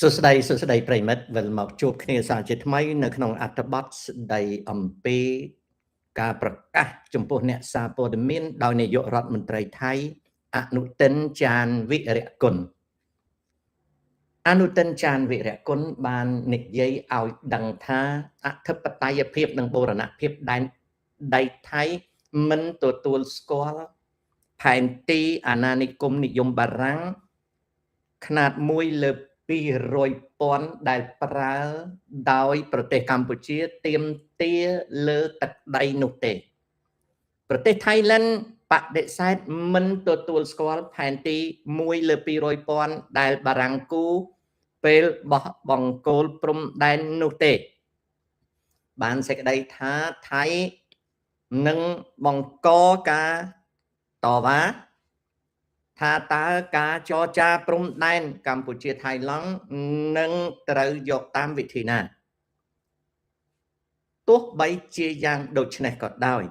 សួស្តីប្រិមិត្តវិលមកជួបគ្នាសាជាថ្មីនៅក្នុងអត្ថបទស្ដីអំពីការប្រកាសចំពោះអ្នកសារព័ត៌មានដោយនាយករដ្ឋមន្ត្រីថៃអនុទិនចានវិរៈគុណអនុទិនចានវិរៈគុណបាននិយាយឲ្យដឹងថាអធិបតេយ្យភាពនិងបូរណភាពដែនដីថៃមិនទទួលស្គាល់ផែនទីអាណានិគមនិយមបារាំងຂະຫນາດ1លើ200,000ដែលប្រើដោយប្រទេសកម្ពុជាទាមទារលើទឹកដីនោះទេប្រទេសថៃឡែនបដិសេធមិនទទួលស្គាល់ផែនទី1លើ200,000ដែលបារាំងគូពេលបោះបង្គោលព្រំដែននោះទេបានសេចក្តីថាថៃនឹងបង្កការតវ៉ាថាតើការចរចាព្រំដែនកម្ពុជាថៃឡង់នឹងត្រូវយកតាមវិធីណាទោះបីជាយ៉ាងដូចនេះក៏ដោយ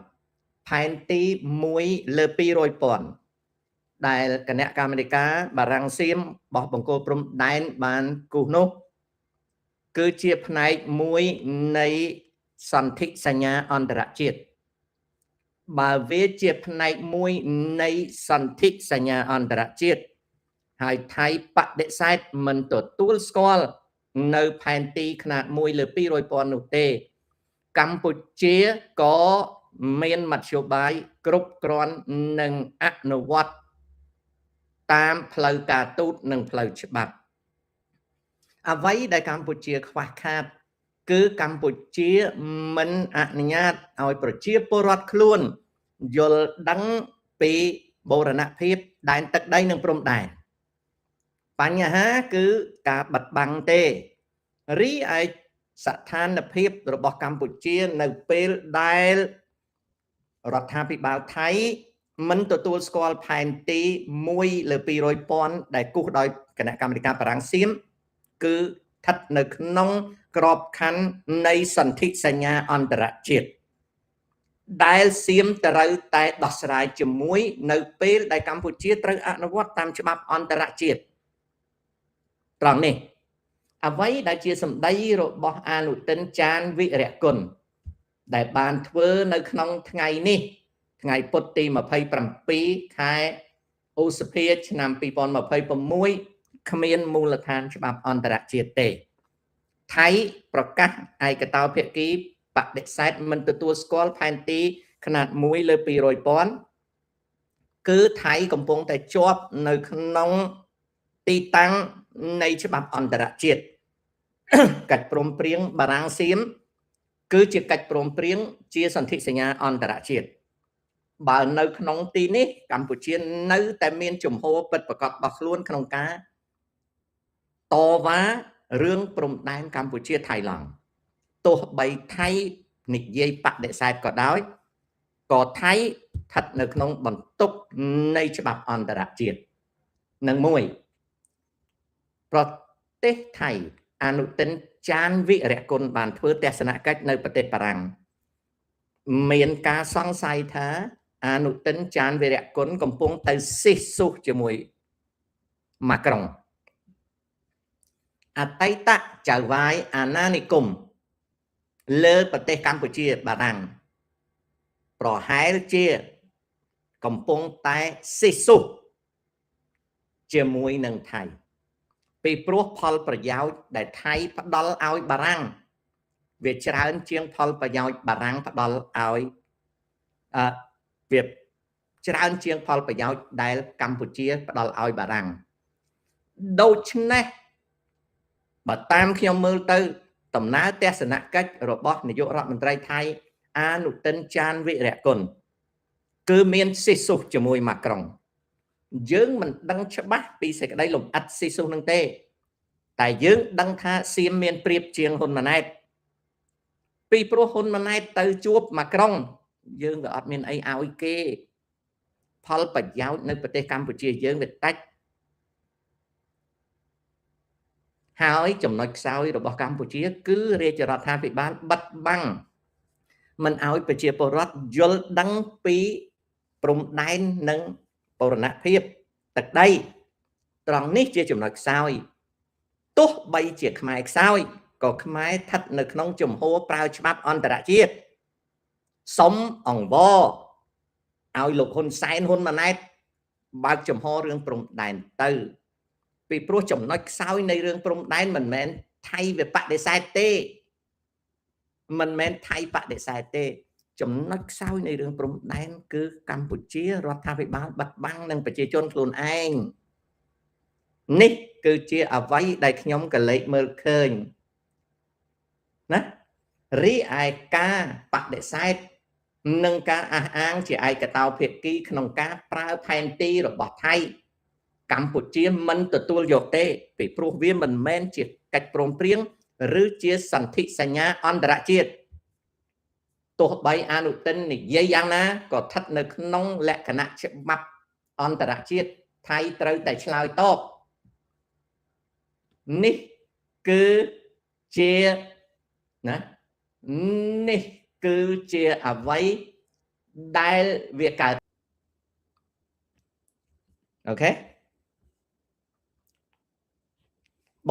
ផែនទី1លើ200,000ដែលគណៈកម្មាធិការបារាំងសៀមបោះបង្គោលព្រំដែនបានគូសនោះគឺជាផ្នែកមួយនៃសន្ធិសញ្ញាអន្តរជាតិបើវាជាផ្នែកមួយនៃសន្ធិសញ្ញាអន្តរជាតិហើយថៃបដិសេធមិនទទួលស្គាល់នៅផែនទីຂະຫນາດ1លើ200,000នោះទេកម្ពុជាក៏មានមធ្យោបាយគ្រប់គ្រាន់នឹងអនុវត្តតាមផ្លូវការទូតនិងផ្លូវច្បាប់អ្វីដែលកម្ពុជាខ្វះខាតគឺកម្ពុជាមិនអនុញ្ញាតឲ្យប្រជាពលរដ្ឋខ្លួនយល់ដឹងពីបូរណភាពដែនទឹកដីនិងព្រំដែនបញ្ហាគឺការបិទបាំងទេរីឯស្ថានភាពរបស់កម្ពុជានៅពេលដែលរដ្ឋាភិបាលថៃមិនទទួលស្គាល់ផែនទី1លើ200,000ដែលគូសដោយគណៈកម្មាធិការបារាំងសៀមគឺស្ថិតនៅក្នុងក្របខ័ណ្ឌនៃសន្ធិសញ្ញាអន្តរជាតិដែលសៀមត្រូវតែដោះស្រាយជាមួយនៅពេលដែលកម្ពុជាត្រូវអនុវត្តតាមច្បាប់អន្តរជាតិត្រង់នេះអ្វីដែលជាសម្ដីរបស់អនុទិនចានវិរៈគុណដែលបានធ្វើនៅក្នុងថ្ងៃនេះថ្ងៃពុធទី27ខែឧសភាឆ្នាំ2026គ្មានមូលដ្ឋានច្បាប់អន្តរជាតិទេថៃប្រកាសឯកតោភាគីបដិសេធមិនទទួលស្គាល់ផែនទីຂະຫນາດ1លើ200,000គឺថៃកំពុងតែជាប់នៅក្នុងទីតាំងនៃច្បាប់អន្តរជាតិកិច្ចព្រមព្រៀងបារាំងសៀមគឺជាកិច្ចព្រមព្រៀងជាសន្ធិសញ្ញាអន្តរជាតិបើនៅក្នុងទីនេះកម្ពុជានៅតែមានជំហរពិតប្រាកដរបស់ខ្លួនក្នុងការតវ៉ារឿងព្រំដែនកម្ពុជាថៃឡង់ទោះបីថៃនិយាយបដិសេធក៏ដោយក៏ថៃស្ថិតនៅក្នុងបន្ទុកនៃច្បាប់អន្តរជាតិនឹងមួយប្រទេសថៃអនុទិនចានវិរៈគុណបានធ្វើទស្សនកិច្ចនៅប្រទេសបារាំងមានការសង្ស័យថាអនុទិនចានវិរៈគុណកំពុងទៅស៊ីស៊ូជាមួយម៉ាក្រុងអតីតចៅហ្វាយអាណានិគមលើប្រទេសកម្ពុជាបារាំងប្រហែលជាកំពុងតែស៊ីស៊ូជាមួយនឹងថៃពីព្រោះផលប្រយោជន៍ដែលថៃផ្ដល់ឲ្យបារាំងវាច្រើនជាងផលប្រយោជន៍បារាំងផ្ដល់ឲ្យវាច្រើនជាងផលប្រយោជន៍ដែលកម្ពុជាផ្ដល់ឲ្យបារាំងដូច្នេះបើតាមខ្ញុំមើលទៅដំណើរទស្សនកិច្ចរបស់នាយករដ្ឋមន្ត្រីថៃអនុទិនចានវិរៈគុណគឺមានស៊ីស៊ូជាមួយម៉ាក្រុងយើងមិនដឹងច្បាស់ពីសេចក្តីលម្អិតស៊ីស៊ូនឹងទេតែយើងដឹងថាសៀមមានប្រៀបជាងហ៊ុនម៉ាណែតពីព្រោះហ៊ុនម៉ាណែតទៅជួបម៉ាក្រុងយើងក៏អត់មានអីឲ្យគេផលប្រយោជន៍នៅប្រទេសកម្ពុជាយើងវាតិចហើយចំណុចខ្សោយរបស់កម្ពុជាគឺរាជរដ្ឋាភិបាលបិទបាំងមិនឲ្យប្រជាពលរដ្ឋយល់ដឹងពីព្រំដែននិងបូរណភាពទឹកដីត្រង់នេះជាចំណុចខ្សោយ ទោះបីជាខ្មែរខ្សោយក៏ខ្មែរស្ថិតនៅក្នុងជំហរប្រើច្បាប់អន្តរជាតិសុំអង្វរឲ្យលោកហ៊ុនសែនហ៊ុនម៉ាណែតបើកចំហរឿងព្រំដែនទៅពីព្រោះចំណុចខ្សោយនៃរឿងព្រំដែនមិនមែនថៃវាបដិសេធទេមិនមែនថៃបដិសេធទេចំណុចខ្សោយនៃរឿងព្រំដែនគឺកម្ពុជារដ្ឋាភិបាលបិទបាំងនឹងប្រជាជនខ្លួនឯងនេះគឺជាអ្វីដែលខ្ញុំក៏លេចមើលឃើញណារីឯការបដិសេធនឹងការអះអាងជាឯកតោភាគីក្នុងការប្រើផែនទីរបស់ថៃកម្ពុជាមិនទទួលយកទេពីព្រោះវាមិនមែនជាកិច្ចព្រមព្រៀងឬជាសន្ធិសញ្ញាអន្តរជាតិទោះបីអនុទិននិយាយយ៉ាងណាក៏ស្ថិតនៅក្នុងលក្ខណៈច្បាប់អន្តរជាតិថៃត្រូវតែឆ្លើយតបនេះគឺជាណានេះគឺជាអ្វីដែលវាកើតអូខេ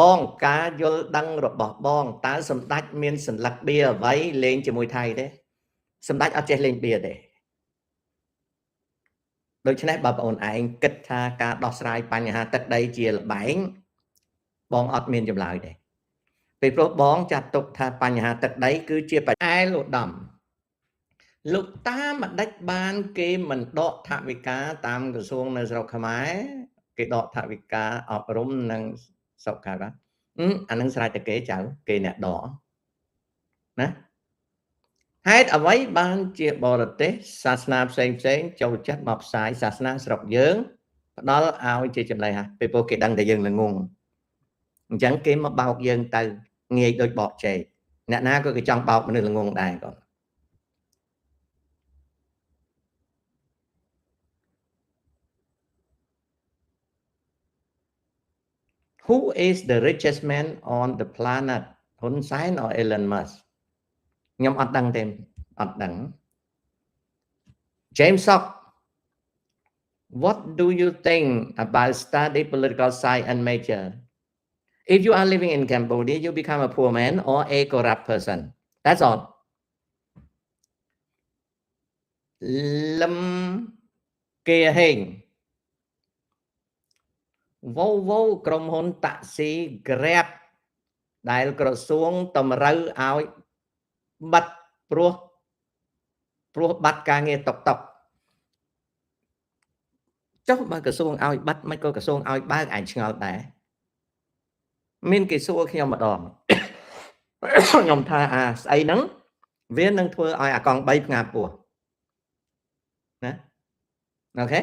បងការយល់ដឹងរបស់បងតើសម្ដេចមានសញ្ញាបៀអ្វីលេងជាមួយថៃទេសម្ដេចអត់ចេះលេងបៀទេដូច្នេះបើបងអូនឯងគិតថាការដោះស្រាយបញ្ហាទឹកដីជាលបែងបងអត់មានចម្លើយទេពីព្រោះបងចាត់ទុកថាបញ្ហាទឹកដីគឺជាបញ្ហាលោកដំលោកតាមដេចបានគេមិនដកថវិកាតាមក្រសួងនៅស្រុកខ្មែរគេដកថវិកាអប់រំនិងសុខាភិបាលអានឹងស្រេចតែគេចៅគេអ្នកដកណាហេតុអ្វីបានជាបរទេសសាសនាផ្សេងចូលចិត្តមកផ្សាយសាសនាស្រុកយើងផ្ដល់ឲ្យជាចំណេះពីព្រោះគេដឹងតែយើងល្ងងអញ្ចឹងគេមកបោកយើងទៅងាយដូចបោកចេកអ្នកណាក៏គេចង់បោកមនុស្សល្ងងដែរគាត់Who is the richest man on the planet ហ៊ុនសែន or Elon Musk ខ្ញុំអត់ដឹងទេអត់ដឹង James Sock What do you think about study political science and major If you are living in Cambodia you become a poor man or a corrupt person That's all លឹមគេហេងវោក្រុមហ៊ុនតាក់ស៊ី Grab ដែលក្រសួងតម្រូវឲ្យបិទព្រោះបាត់ការងារតុកចុះបើក្រសួងឲ្យបិទមិនក៏ក្រសួងឲ្យបើកឯងឆ្ងល់ដែរមានគេសួរខ្ញុំម្ដងខ្ញុំថាស្អីហ្នឹងវានឹងធ្វើឲ្យអាកង់3ផ្ងាពោះណាអូខេ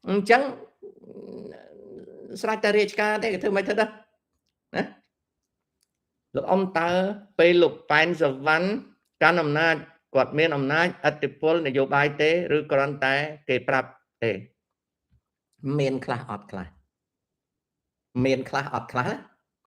អញ្ចឹងស្រេចតែរាជការទេគេធ្វើមិនធ្វើដែរណាលោកអ៊ំតើពេលលោកប៉ែនសវណ្ណកាន់អំណាចគាត់មានអំណាចឥទ្ធិពលនយោបាយទេឬគ្រាន់តែគេប្រាប់ទេមានខ្លះអត់ខ្លះមានខ្លះអត់ខ្លះ